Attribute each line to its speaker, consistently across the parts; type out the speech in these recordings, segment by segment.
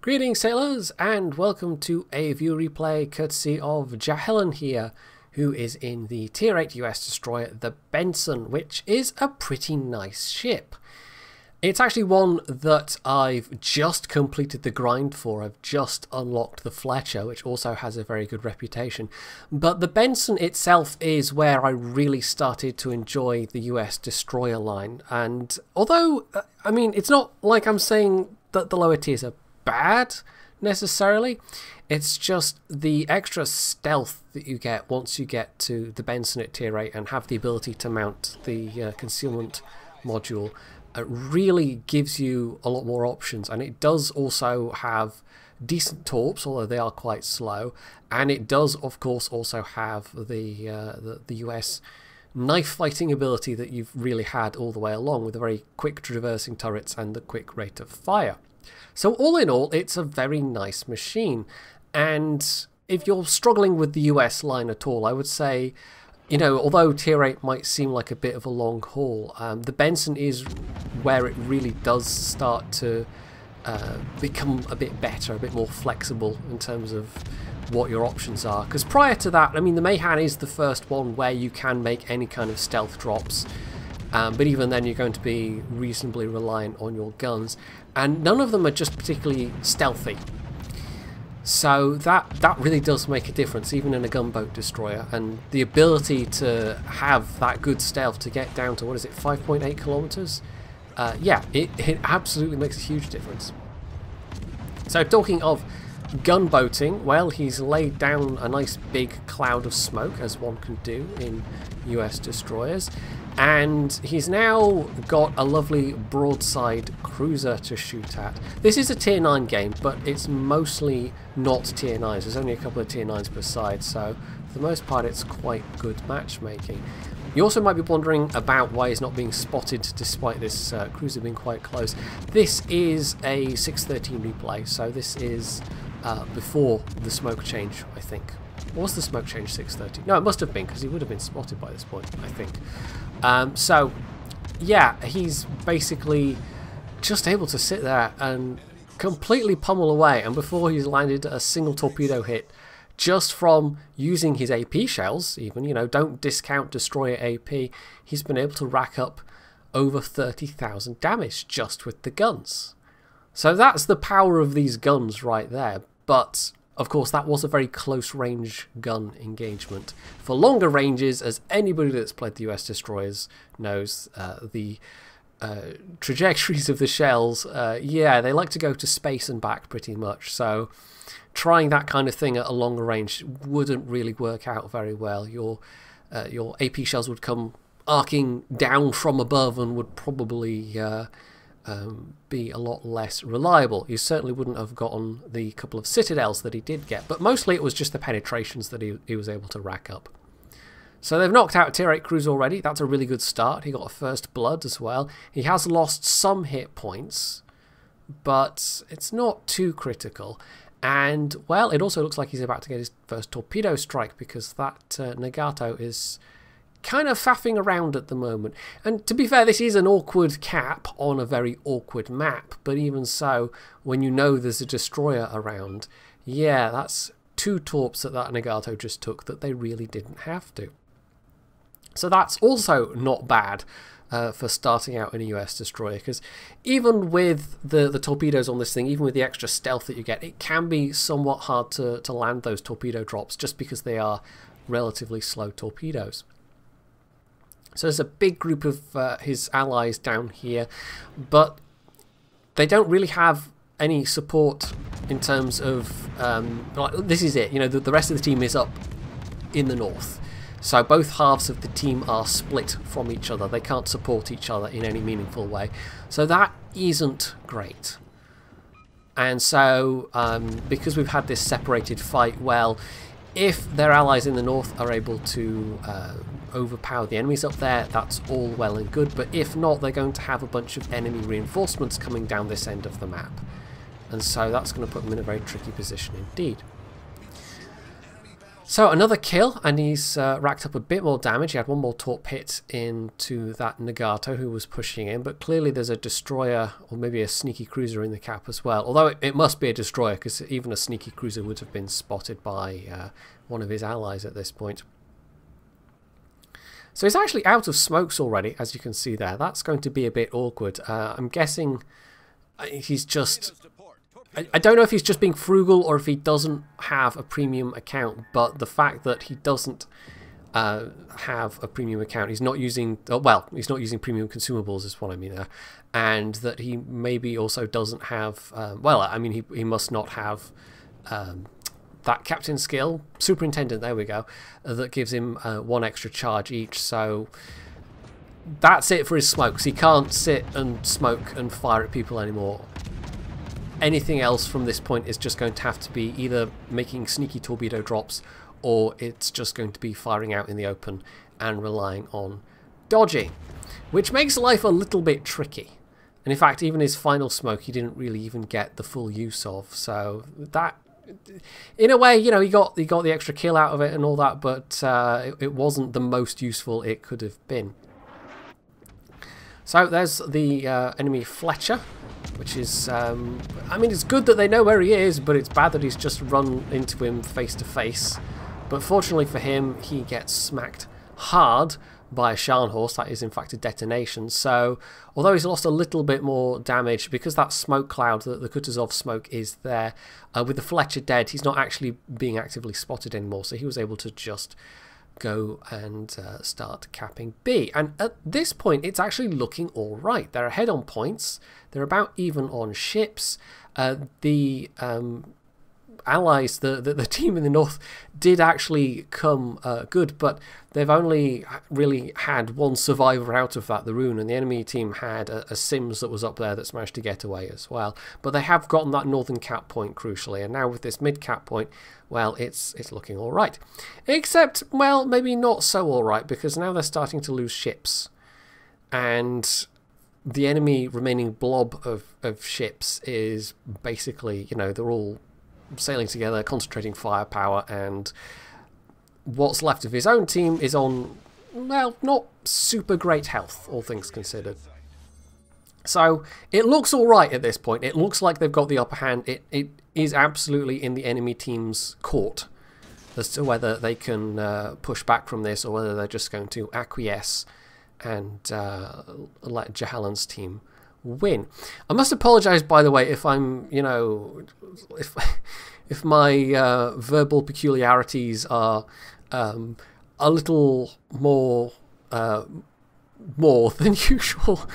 Speaker 1: Greetings sailors and welcome to a view replay courtesy of Jahellan here, who is in the tier 8 US destroyer the Benson, which is a pretty nice ship. It's actually one that I've just completed the grind for. I've just unlocked the Fletcher, which also has a very good reputation. But the Benson itself is where I really started to enjoy the US destroyer line. And although, I mean, it's not like I'm saying that the lower tiers are bad necessarily, it's just the extra stealth that you get once you get to the Benson at tier 8 and have the ability to mount the concealment module. It really gives you a lot more options, and it does also have decent torps, although they are quite slow, and it does of course also have the US knife fighting ability that you've really had all the way along, with the very quick traversing turrets and the quick rate of fire. So all in all, it's a very nice machine, and if you're struggling with the US line at all, I would say, you know, although tier 8 might seem like a bit of a long haul, the Benson is where it really does start to become a bit better, a bit more flexible in terms of what your options are. Because prior to that, I mean, the Mayhan is the first one where you can make any kind of stealth drops, but even then you're going to be reasonably reliant on your guns, and none of them are just particularly stealthy. So that really does make a difference, even in a gunboat destroyer, and the ability to have that good stealth to get down to, what is it, 5.8 kilometers? Yeah, it absolutely makes a huge difference. So talking of gunboating, well, he's laid down a nice big cloud of smoke, as one can do in US destroyers, and he's now got a lovely broadside cruiser to shoot at. This is a tier 9 game, but it's mostly not tier 9s. There's only a couple of tier 9s per side, so for the most part it's quite good matchmaking. You also might be wondering about why he's not being spotted despite this cruiser being quite close. This is a 613 replay, so this is before the smoke change, I think. Or was the smoke change 630? No, it must have been, because he would have been spotted by this point, I think. So, yeah, he's basically just able to sit there and completely pummel away, and before he's landed a single torpedo hit, just from using his AP shells, even, you know, don't discount destroyer AP, he's been able to rack up over 30,000 damage just with the guns. So that's the power of these guns right there, but of course that was a very close range gun engagement. For longer ranges, as anybody that's played the US destroyers knows, the trajectories of the shells, yeah, they like to go to space and back pretty much, so trying that kind of thing at a longer range wouldn't really work out very well. Your AP shells would come arcing down from above and would probably be a lot less reliable. He certainly wouldn't have gotten the couple of citadels that he did get, but mostly it was just the penetrations that he was able to rack up. So they've knocked out a tier 8 cruise already. That's a really good start. He got a first blood as well. He has lost some hit points, but it's not too critical. And, well, it also looks like he's about to get his first torpedo strike, because that Nagato is kind of faffing around at the moment. And to be fair, this is an awkward cap on a very awkward map, but even so, when you know there's a destroyer around, yeah, that's 2 torps that Nagato just took that they really didn't have to. So that's also not bad for starting out in a US destroyer, because even with the torpedoes on this thing, even with the extra stealth that you get, it can be somewhat hard to land those torpedo drops, just because they are relatively slow torpedoes. So there's a big group of his allies down here, but they don't really have any support in terms of, this is it, you know, the rest of the team is up in the north. So both halves of the team are split from each other. They can't support each other in any meaningful way. So that isn't great. And so, because we've had this separated fight, well, if their allies in the north are able to overpower the enemies up there, that's all well and good, but if not, they're going to have a bunch of enemy reinforcements coming down this end of the map. And so that's going to put them in a very tricky position indeed. So another kill, and he's racked up a bit more damage. He had one more torp hit into that Nagato who was pushing in, but clearly there's a destroyer or maybe a sneaky cruiser in the cap as well. Although it must be a destroyer, because even a sneaky cruiser would have been spotted by one of his allies at this point. So he's actually out of smokes already, as you can see there. That's going to be a bit awkward. I'm guessing he's just... I don't know if he's just being frugal or if he doesn't have a premium account, but the fact that he doesn't have a premium account, he's not using, well, he's not using premium consumables is what I mean there, and that he maybe also doesn't have, well, I mean, he must not have that captain skill, superintendent, there we go, that gives him one extra charge each, so that's it for his smokes. He can't sit and smoke and fire at people anymore. Anything else from this point is just going to have to be either making sneaky torpedo drops, or it's just going to be firing out in the open and relying on dodging, which makes life a little bit tricky. And in fact, even his final smoke he didn't really even get the full use of, so that, in a way, you know, he got the extra kill out of it and all that, but it wasn't the most useful it could have been. So there's the enemy Fletcher, which is, I mean, it's good that they know where he is, but it's bad that he's just run into him face to face. But fortunately for him, he gets smacked hard by a Scharnhorst. That is in fact a detonation. So although he's lost a little bit more damage, because that smoke cloud, the Kutuzov smoke, is there, with the Fletcher dead, he's not actually being actively spotted anymore. So he was able to just go and start capping B. And at this point, it's actually looking all right. They're ahead on points. They're about even on ships. The allies, the team in the north, did actually come good, but they've only really had one survivor out of that, the Rune, and the enemy team had a Sims that was up there that's managed to get away as well. But they have gotten that northern cap point crucially, and now with this mid cap point, well, it's looking all right. Except, well, maybe not so all right, because now they're starting to lose ships, and the enemy remaining blob of ships is basically, you know, they're all sailing together, concentrating firepower, and what's left of his own team is on, well, not super great health, all things considered. So it looks all right at this point. It looks like they've got the upper hand. It is absolutely in the enemy team's court as to whether they can push back from this or whether they're just going to acquiesce and let Jahalan's team win. I must apologise, by the way, if I'm, you know, if my verbal peculiarities are a little more than usual.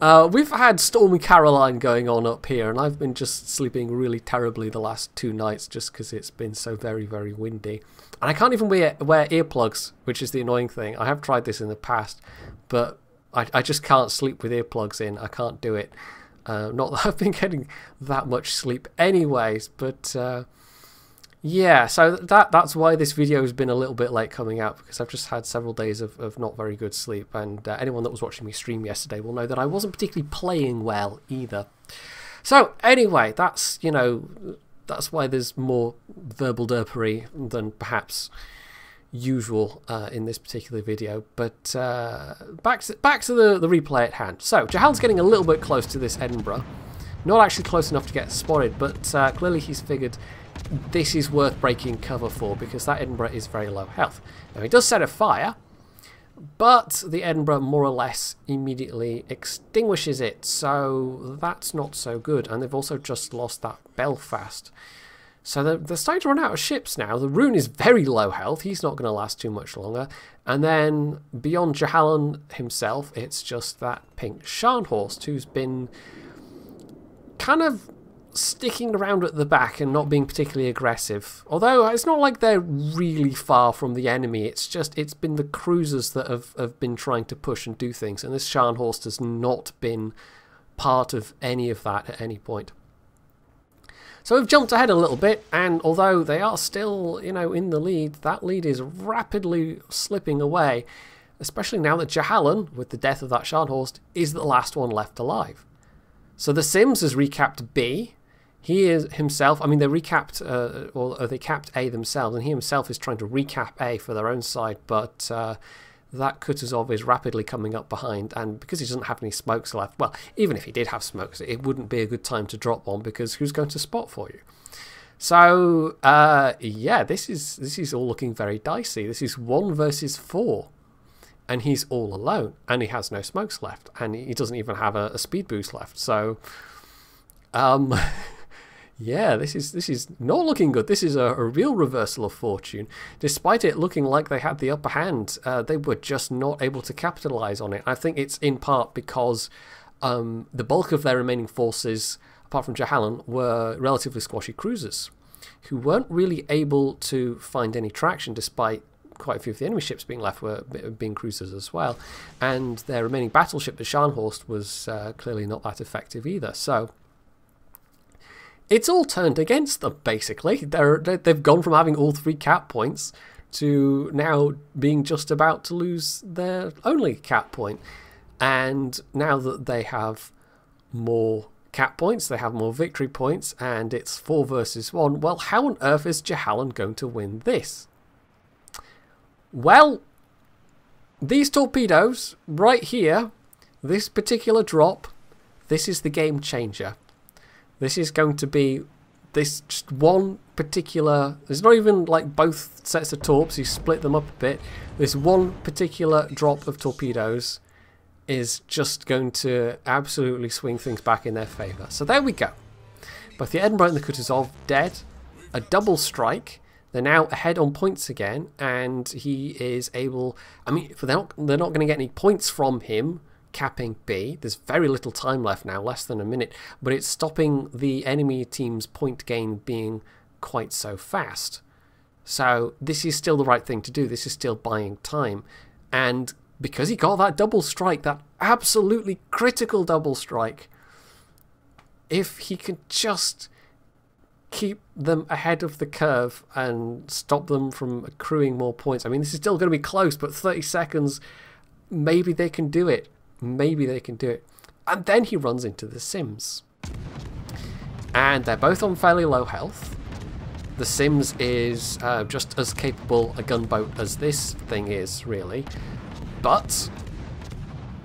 Speaker 1: We've had Stormy Caroline going on up here, and I've been just sleeping really terribly the last 2 nights just because it's been so very, very windy. And I can't even wear earplugs, which is the annoying thing. I have tried this in the past, but I just can't sleep with earplugs in. I can't do it. Not that I've been getting that much sleep anyways, but yeah, so that's why this video has been a little bit late coming out, because I've just had several days of not very good sleep, and anyone that was watching me stream yesterday will know that I wasn't particularly playing well either. So anyway, that's, you know, that's why there's more verbal derpery than perhaps usual in this particular video. But back to the replay at hand. So Jahal's getting a little bit close to this Edinburgh, not actually close enough to get spotted, but clearly he's figured this is worth breaking cover for, because that Edinburgh is very low health. Now he does set a fire, but the Edinburgh more or less immediately extinguishes it, so that's not so good. And they've also just lost that Belfast. So they're starting to run out of ships now. The Rune is very low health. He's not going to last too much longer. And then beyond Jahalan himself, it's just that pink Scharnhorst who's been kind of sticking around at the back and not being particularly aggressive. Although it's not like they're really far from the enemy. It's just, it's been the cruisers that have been trying to push and do things. And this Scharnhorst has not been part of any of that at any point. So we've jumped ahead a little bit, and although they are still, you know, in the lead, that lead is rapidly slipping away, especially now that Jahalan, with the death of that Scharnhorst, is the last one left alive. So the Sims has recapped B. He is himself, I mean, they recapped, or they capped A themselves, and he himself is trying to recap A for their own side, but that Kutuzov is rapidly coming up behind, and because he doesn't have any smokes left, well, even if he did have smokes, it wouldn't be a good time to drop one, because who's going to spot for you? So, yeah, this is all looking very dicey. This is 1 versus 4, and he's all alone, and he has no smokes left, and he doesn't even have a speed boost left, so... yeah, this is not looking good. This is a real reversal of fortune. Despite it looking like they had the upper hand, they were just not able to capitalize on it. I think it's in part because the bulk of their remaining forces, apart from Jahallan, were relatively squashy cruisers who weren't really able to find any traction despite quite a few of the enemy ships being left were being cruisers as well. And their remaining battleship, the Scharnhorst, was clearly not that effective either. So... it's all turned against them, basically. They've gone from having all 3 cap points to now being just about to lose their only cap point. And now that they have more cap points, they have more victory points, and it's 4 versus 1, well, how on earth is Jahallan going to win this? Well, these torpedoes right here, this particular drop, this is the game changer. This is going to be this just one particular... there's not even like both sets of torps, you split them up a bit. This one particular drop of torpedoes is just going to absolutely swing things back in their favour. So there we go. Both the Edinburgh and the Kutuzov dead. A double strike. They're now ahead on points again, and he is able... I mean, they're not going to get any points from him capping B. There's very little time left now, less than a minute, but it's stopping the enemy team's point gain being quite so fast. So this is still the right thing to do. This is still buying time. And because he got that double strike, that absolutely critical double strike, if he can just keep them ahead of the curve and stop them from accruing more points. I mean, this is still going to be close, but 30 seconds, maybe they can do it. Maybe they can do it. And then he runs into the Sims. And they're both on fairly low health. The Sims is just as capable a gunboat as this thing is, really. But,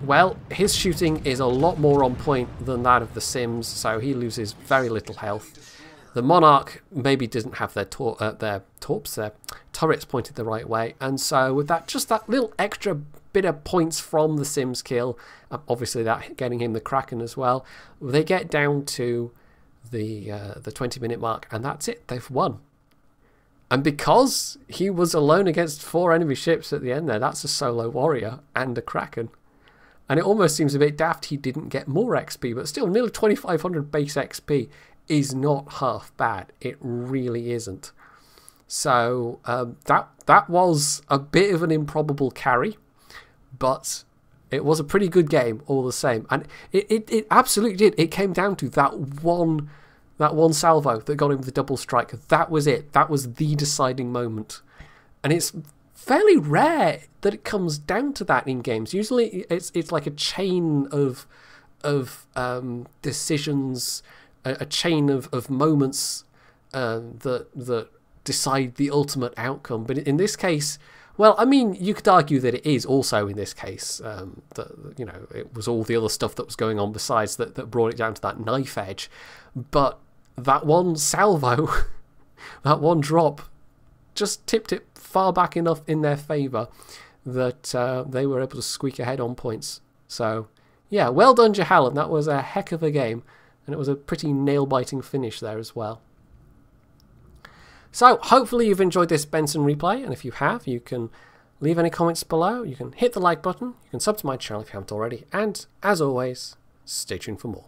Speaker 1: well, his shooting is a lot more on point than that of the Sims, so he loses very little health. The Monarch maybe doesn't have their torps, their turrets pointed the right way, and so with that, just that little extra bit of points from the Sims kill, obviously that getting him the Kraken as well, they get down to the 20-minute mark, and that's it, they've won. And because he was alone against 4 enemy ships at the end there, that's a solo warrior and a Kraken. And it almost seems a bit daft he didn't get more XP, but still nearly 2,500 base XP is not half bad. It really isn't. So that was a bit of an improbable carry, but it was a pretty good game all the same. And it absolutely did. It came down to that one salvo that got him the double strike. That was it. That was the deciding moment. And it's fairly rare that it comes down to that in games. Usually it's like a chain of decisions, a chain of moments that decide the ultimate outcome. But in this case, well, I mean, you could argue that it is also in this case that, you know, it was all the other stuff that was going on besides that brought it down to that knife edge. But that one salvo, that one drop, just tipped it far back enough in their favour that they were able to squeak ahead on points. So, yeah, well done, Jahallan. That was a heck of a game, and it was a pretty nail-biting finish there as well. So, hopefully you've enjoyed this Benson replay, and if you have, you can leave any comments below, you can hit the like button, you can sub to my channel if you haven't already, and, as always, stay tuned for more.